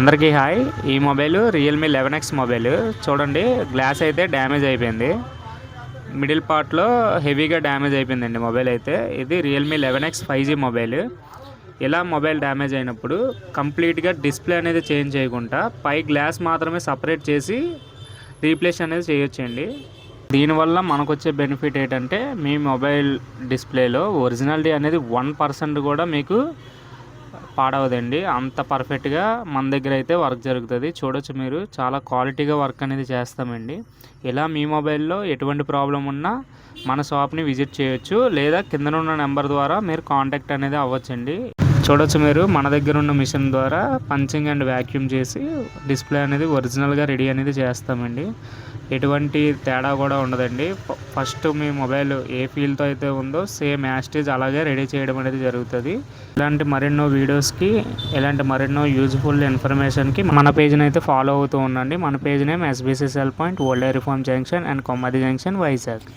అందరికీ హాయ్. ఈ mobile Realme 11X mobile చూడండి. గ్లాస్ అయితే డ్యామేజ్ అయిపోయింది. మిడిల్ పార్ట్లో హెవీగా డ్యామేజ్ అయిపోయిందండి మొబైల్ అయితే. ఇది రియల్మీ 11X 5G మొబైల్. ఇలా మొబైల్ డ్యామేజ్ అయినప్పుడు కంప్లీట్గా డిస్ప్లే అనేది చేంజ్ చేయకుండా పై గ్లాస్ మాత్రమే సపరేట్ చేసి రీప్లేస్ అనేది చేయొచ్చండి. దీనివల్ల మనకు వచ్చే బెనిఫిట్ ఏంటంటే మీ మొబైల్ డిస్ప్లేలో ఒరిజినాలిటీ అనేది 1% కూడా మీకు పాడవదండి. అంత పర్ఫెక్ట్గా మన దగ్గర అయితే వర్క్ జరుగుతుంది. చూడొచ్చు మీరు, చాలా క్వాలిటీగా వర్క్ అనేది చేస్తామండి. ఇలా మీ మొబైల్లో ఎటువంటి ప్రాబ్లం ఉన్నా మన షాప్ని విజిట్ చేయొచ్చు, లేదా కిందనున్న నెంబర్ ద్వారా మీరు కాంటాక్ట్ అనేది అవ్వచ్చండి. చూడొచ్చు మీరు, మన దగ్గర ఉన్న మిషన్ ద్వారా పంచింగ్ అండ్ వ్యాక్యూమ్ చేసి డిస్ప్లే అనేది ఒరిజినల్గా రెడీ అనేది చేస్తామండి. ఎటువంటి తేడా కూడా ఉండదండి. ఫస్ట్ మీ మొబైల్ ఏ ఫీల్తో అయితే ఉందో సేమ్ యాస్టేజ్ అలాగే రెడీ చేయడం అనేది జరుగుతుంది. ఇలాంటి మరెన్నో వీడియోస్కి, ఇలాంటి మరెన్నో యూజ్ఫుల్ ఇన్ఫర్మేషన్కి మన పేజ్ని అయితే ఫాలో అవుతూ ఉండండి. మన page name SBC cell point, old dairy farm junction and Kommadi junction, Vizag.